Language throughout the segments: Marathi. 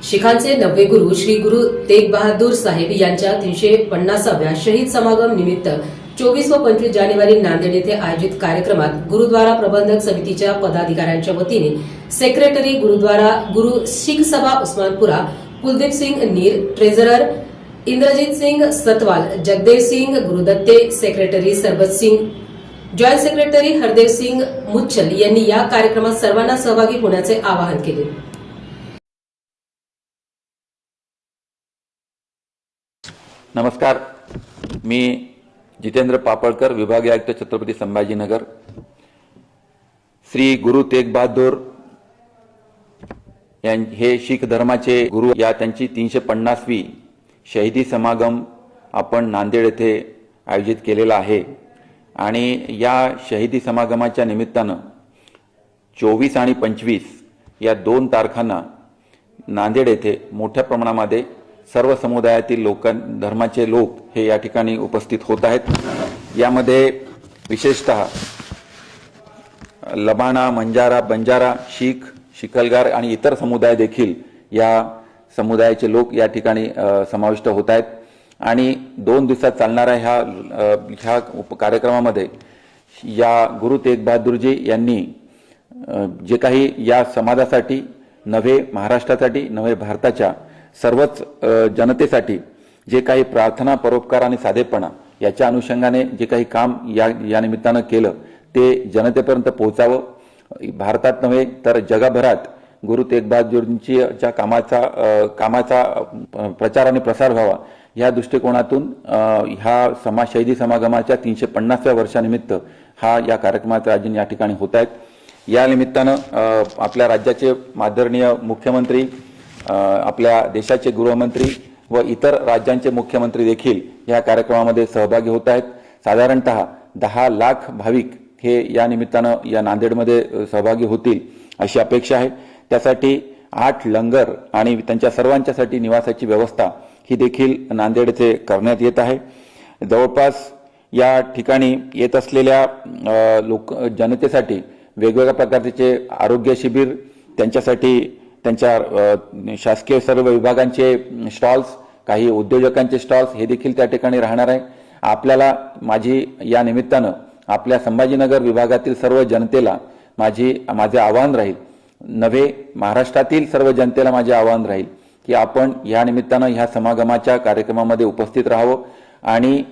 शिखांचे नववे गुरु श्री गुरु तेग बहादूर साहेब यांच्या 350व्या शहीद समागम निमित्त 24 व 25 जानेवारी नांदेड येथे आयोजित कार्यक्रमात गुरुद्वारा प्रबंधक समितीच्या पदाधिकाऱ्यांच्या वतीने सेक्रेटरी गुरुद्वारा गुरु शीख सभा उस्मानपुरा कुलदीप सिंग नीर, ट्रेजरर इंद्रजीत सिंग सतवाल, जगदेव सिंग गुरुदत्ते, सेक्रेटरी सरबत सिंग, जॉइंट सेक्रेटरी हरदेव सिंग मुच्छल यांनी या कार्यक्रमात सर्वांना सहभागी होण्याचे आवाहन केले। नमस्कार, मी जितेंद्र पापळकर, विभागीय आयुक्त, छत्रपती संभाजीनगर। श्री गुरु तेग बहादूर हे शीख धर्माचे गुरु या त्यांची 350वी शहीदी समागम आपण नांदेड येथे आयोजित केलेला आहे आणि या शहीदी समागमाच्या निमित्तानं 24 आणि 25 या 2 तारखांना नांदेड येथे मोठ्या प्रमाणामध्ये सर्व समुदायातील धर्माचे लोक हे या ठिकाणी उपस्थित होत आहेत। यामध्ये विशेषतः लबाना, मंजारा, बंजारा, शीख, शिकलगार आणि इतर समुदाय देखील या समुदायाचे लोक या ठिकाणी समाविष्ट होत आहेत आणि 2 दिवसात चालणाऱ्या ह्या कार्यक्रमामध्ये या गुरु तेग बहादूरजी यांनी जे काही या समाजासाठी नव्हे, महाराष्ट्रासाठी नव्हे, भारताच्या सर्वच जनतेसाठी जे काही प्रार्थना, परोपकार आणि साधेपणा याच्या अनुषंगाने जे काही काम या निमित्तानं केलं ते जनतेपर्यंत पोहोचावं। भारतात नव्हे तर जगभरात गुरु तेग बहादूरजींच्या कामाचा प्रचार आणि प्रसार व्हावा या दृष्टिकोनातून ह्या शहीदी समागमाच्या 350व्या वर्षानिमित्त या कार्यक्रमाचे आयोजन या ठिकाणी होत आहेत। या निमित्तानं आपल्या राज्याचे आदरणीय मुख्यमंत्री, आपल्या देशाचे गृहमंत्री व इतर राज्यांचे मुख्यमंत्री देखील या कार्यक्रमामध्ये सहभागी होत आहेत। साधारणतः 10 लाख भाविक हे या निमित्तानं या नांदेडमध्ये सहभागी होतील अशी अपेक्षा आहे। त्यासाठी 8 लंगर आणि त्यांच्या सर्वांच्यासाठी निवासाची व्यवस्था ही देखील नांदेड येथे करण्यात येत आहे। जवळपास या ठिकाणी येत असलेल्या जनतेसाठी वेगवेगळ्या प्रकारचे आरोग्य शिबिर, त्यांच्यासाठी त्यांच्या शासकीय सर्व विभागांचे स्टॉल्स, काही उद्योजकांचे स्टॉल्स हे देखील त्या ठिकाणी राहणार आहे। आपल्याला माझी या निमित्तानं आपल्या संभाजीनगर विभागातील सर्व जनतेला माझे आवाहन राहील, नव्हे महाराष्ट्रातील सर्व जनतेला माझे आवाहन राहील की आपण या निमित्तानं ह्या समागमाच्या कार्यक्रमामध्ये उपस्थित राहावं आणि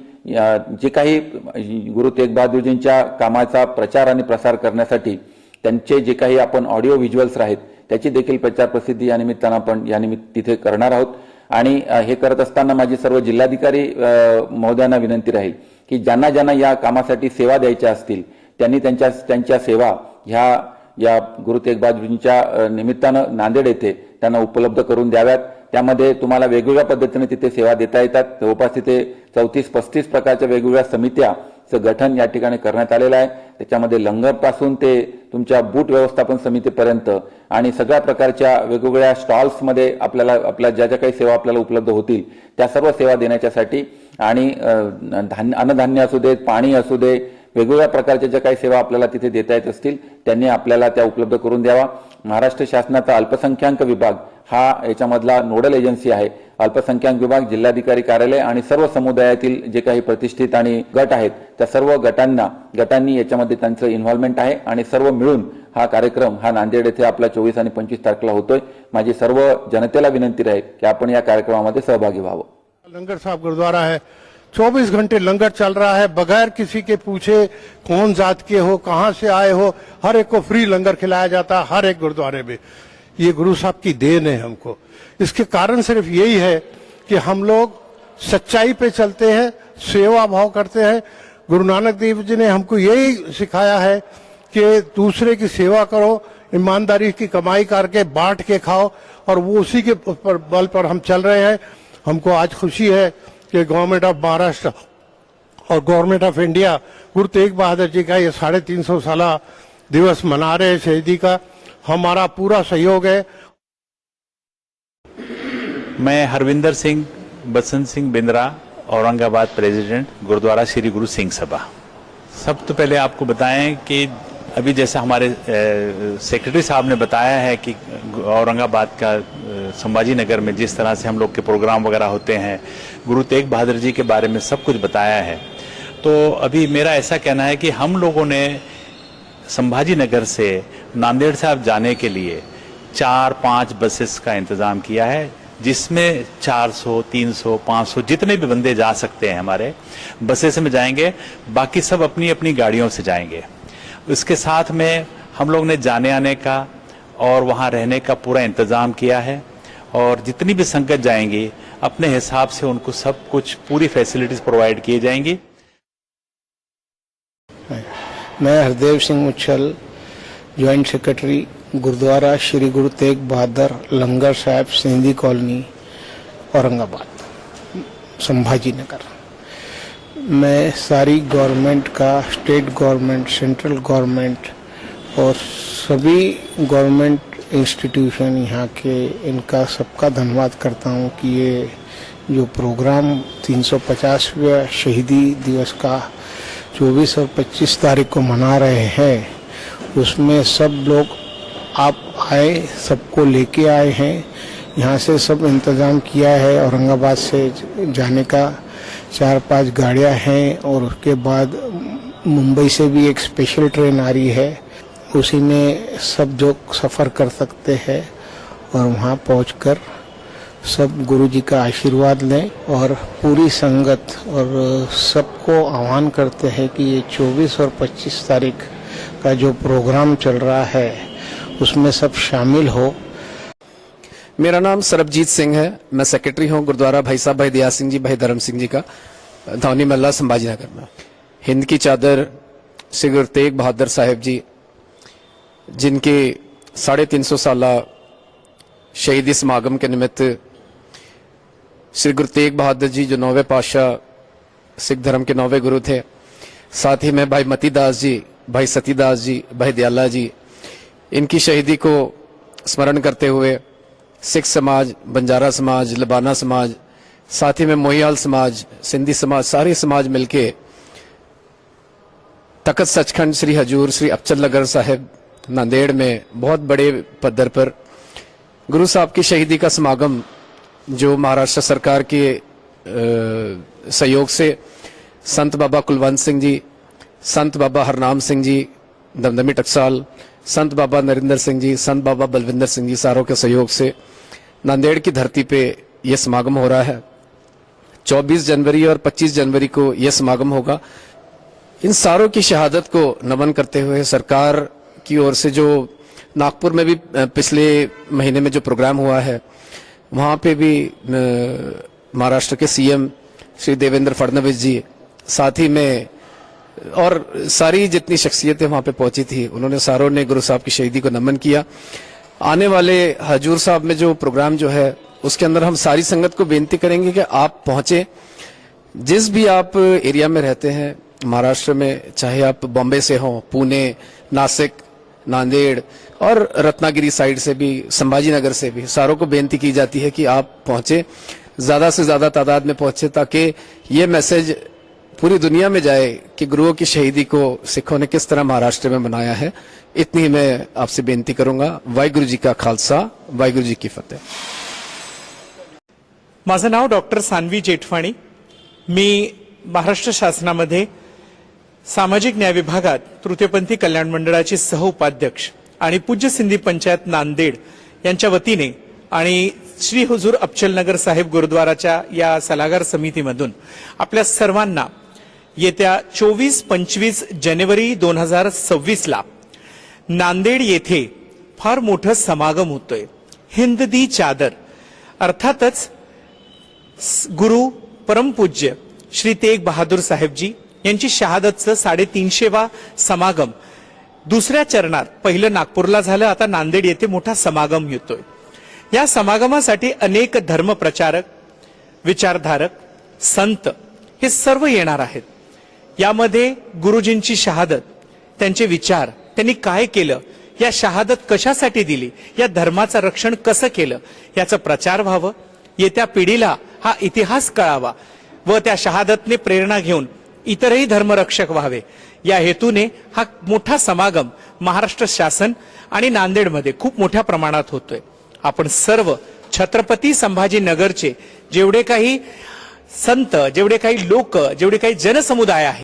जे काही गुरु तेग बहादूरजींच्या कामाचा प्रचार आणि प्रसार करण्यासाठी त्यांचे जे काही आपण ऑडिओ व्हिज्युअल्स आहेत त्याची देखील प्रचार प्रसिद्धी या निमित्तानं आपण तिथे करणार आहोत। आणि हे करत असताना माझी सर्व जिल्हाधिकारी महोदयांना विनंती राहील की ज्यांना या कामासाठी सेवा द्यायच्या असतील त्यांनी त्यांच्या सेवा या गुरु तेग बहादूरजींच्या निमित्तानं नांदेड येथे त्यांना उपलब्ध करून द्याव्यात। त्यामध्ये तुम्हाला वेगवेगळ्या पद्धतीने तिथे सेवा देता येतात। जवळपास तिथे 34-35 प्रकारच्या वेगवेगळ्या समित्याचं गठन या ठिकाणी करण्यात आलेलं आहे। त्याच्यामध्ये लंगरपासून ते तुमच्या बूट व्यवस्थापन समितीपर्यंत आणि सगळ्या प्रकारच्या वेगवेगळ्या स्टॉल्समध्ये आपल्या ज्या काही सेवा आपल्याला उपलब्ध होतील त्या सर्व सेवा देण्याच्यासाठी आणि अन्नधान्य असू दे, पाणी असू दे, वेगवेगळ्या प्रकारच्या ज्या काही सेवा आपल्याला तिथे देता येत असतील त्यांनी आपल्याला त्या उपलब्ध करून द्यावा। महाराष्ट्र शासनाचा अल्पसंख्याक विभाग हा याच्यामधला नोडल एजन्सी आहे। अल्पसंख्याक विभाग, जिल्हाधिकारी कार्यालय आणि सर्व समुदायातील जे काही प्रतिष्ठित आणि गट आहेत त्या सर्व गटांनी याच्यामध्ये त्यांचं इन्व्हॉल्वमेंट आहे आणि सर्व मिळून हा कार्यक्रम नांदेड येथे आपला 24 आणि 25 तारखेला होतोय। माझी सर्व जनतेला विनंती राहील की आपण या कार्यक्रमामध्ये सहभागी व्हावं। लंगर साहब गुरुद्वारा है, 24 घंटे लंगर चल रहा है, बगैर किसी के पूछे कौन जात के हो, कहां से आए हो, हर एक को फ्री लंगर खिलाया जाता है हर एक गुरुद्वारे में। ये गुरु साहब की देन है हमको। इसके कारण सिर्फ यही है कि हम लोग सच्चाई पे चलते हैं, सेवा भाव करते हैं। गुरु नानक देव जी ने हमको यही सिखाया है कि दूसरे की सेवा करो, ईमानदारी की कमाई करके बांट के खाओ, और वो उसी के बल पर हम चल रहे हैं। हमको आज खुशी है कि गवर्नमेंट ऑफ महाराष्ट्र और government of India Guru Tegh Bahadur ji का ये 350 साला दिवस मना रहे हैं शहीदी का। हमारा पूरा सहयोग है। मैं हरविंदर सिंह, बसंत सिंह बिंद्रा, औरंगाबाद प्रेसिडेंट, गुरुद्वारा श्री गुरु सिंह सभा। सब तो पहले आपको बताएं कि अभी जैसा हमारे सेक्रेटरी साहब ने बताया है कि औरंगाबाद का संभाजी नगर में जिस तरह से हम लोग के प्रोग्राम वगैरह होते हैं, गुरु तेग बहादुर जी के बारे में सब कुछ बताया है। तो अभी मेरा ऐसा कहना है कि हम लोगों ने संभाजी नगर से नांदेड़ साहब जाने के लिए 4-5 बसेस का इंतजाम किया है, जिसमें 400, 300, 500 जितने भी बंदे जा सकते हैं हमारे बसेस में जाएंगे, बाकी सब अपनी अपनी गाड़ियों से जाएंगे। इसके साथ में हम लोग ने जाने आने का और वहाँ रहने का पूरा इंतजाम किया है, और जितनी भी संगत जाएंगी अपने हिसाब से उनको सब कुछ पूरी फैसिलिटीज प्रोवाइड की जाएंगी। मैं Hardev Singh Muchhal, joint secretary gurdwara Shri Guru Tegh Bahadur langar Sahib Sindhi colony Aurangabad Sambhaji Nagar. मैं सारी गवर्नमेंट का, स्टेट गवर्नमेंट, सेंट्रल गवर्नमेंट और सभी गवर्नमेंट इंस्टीट्यूशन यहाँ के, इनका सबका धन्यवाद करता हूँ कि ये जो प्रोग्राम 350वें शहीदी दिवस का 24 और 25 तारीख को मना रहे हैं, उसमें सब लोग आप आए, सबको लेके आए हैं। यहाँ से सब इंतज़ाम किया है। औरंगाबाद से जाने का 4-5 गाड़ियाँ हैं, और उसके बाद मुंबई से भी एक स्पेशल ट्रेन आ रही है। उसी में सब जो सफ़र कर सकते हैं और वहाँ पहुंचकर सब गुरु जी का आशीर्वाद लें। और पूरी संगत और सबको आह्वान करते हैं कि ये 24 और 25 तारीख का जो प्रोग्राम चल रहा है उसमें सब शामिल हो। मेरा नाम सरबजीत सिंह है। मैं सेक्रेटरी हूँ गुरुद्वारा भाई साहब भाई दया सिंह जी भाई धर्म सिंह जी का, धौनी मल्ला संभाजी नगर में। हिंद की चादर श्री गुरु तेग बहादुर साहिब जी, जिनके 350 साला शहीदी समागम के निमित्त श्री गुरु तेग बहादुर जी जो 9वें पातशाह सिख धर्म के 9वें गुरु थे, साथ ही में भाई मती दास जी, भाई सतीदास जी, भाई दयाला जी, इनकी शहीदी को स्मरण करते हुए सिख समाज, बंजारा समाज, लबाना समाज, साथ ही में मोहियाल समाज, सिंधी समाज, सारे समाज मिलके तखत सचखंड श्री हजूर श्री अबचल नगर साहिब नांदेड़ में बहुत बड़े पद्धर पर गुरु साहब की शहीदी का समागम, जो महाराष्ट्र सरकार के सहयोग से संत बाबा कुलवंत सिंह जी, संत बाबा हरनाम सिंह जी दमदमी टकसाल, संत बाबा नरेंद्र सिंह जी, संत बाबा बलविंदर सिंह जी, सारों के सहयोग से नांदेड़ की धरती पे यह समागम हो रहा है। 24 जनवरी और 25 जनवरी को यह समागम होगा। इन सारों की शहादत को नमन करते हुए सरकार की ओर से जो नागपुर में भी पिछले महीने में जो प्रोग्राम हुआ है, वहाँ पे भी महाराष्ट्र के सीएम श्री देवेंद्र फडणवीस जी, साथ ही में और सारी जितनी शख्सियतें वहाँ पे पहुंची थी, उन्होंने सारों ने गुरु साहब की शहीदी को नमन किया। आने वाले हजूर साहब में जो प्रोग्राम जो है, उसके अंदर हम सारी संगत को बेनती करेंगे कि आप पहुंचे, जिस भी आप एरिया में रहते हैं महाराष्ट्र में, चाहे आप बॉम्बे से हो, पुणे, नासिक, नांदेड़ और रत्नागिरी साइड से भी, संभाजी नगर से भी, सारों को बेनती की जाती है कि आप पहुंचे, ज्यादा से ज्यादा तादाद में पहुंचे, ताकि ये मैसेज पूरी दुनिया में जाए कि गुरुओं की शहीदी को सिखों ने किस तरह महाराष्ट्र में मनाया है। इतनी ही मैं आपसे बेनती करूंगा। वाहिगुरु जी का खालसा, वाहिगुरु जी की फतेह। माझं नाव डॉक्टर सानवी जेठवाणी। मी महाराष्ट्र शासनामध्ये सामाजिक न्याय विभागात तृतीयपंथी कल्याण मंडळाचे सहउपाध्यक्ष आणि पूज्य सिंधी पंचायत नांदेड यांच्या वतीने आणि श्री हुजूर अबचल नगर साहिब गुरुद्वाराच्या या सल्लागार समितीमधून आपल्या सर्वांना येत्या 24-25 जानेवारी 2026 ला नांदेड येथे फार मोठं समागम होतोय। हिंद दी चादर, अर्थातच गुरु परमपूज्य श्री तेग बहादूर साहेब जी यांची शहादतचं 350वा समागम दुसऱ्या चरणात पहिलं नागपूरला झालं, आता नांदेड येथे मोठा समागम होतोय। या समागमासाठी अनेक धर्मप्रचारक, विचारधारक, संत हे सर्व येणार आहेत। यामध्ये गुरुजींची शहादत, त्यांचे विचार, त्यांनी काय केलं, या शहादत कशासाठी दिली, या धर्माचं रक्षण कसं केलं, याचा प्रचार व्हावं, येत्या पिढीला हा इतिहास कळावा व त्या शहादतने प्रेरणा घेऊन इतरही धर्मरक्षक व्हावे, या हेतूने हा मोठा समागम महाराष्ट्र शासन आणि नांदेडमध्ये खूप मोठ्या प्रमाणात होतोय. आपण सर्व छत्रपती संभाजीनगरचे जेवढे काही संत, जेवढे काही लोक, जेवढे काही जनसमुदाय आहे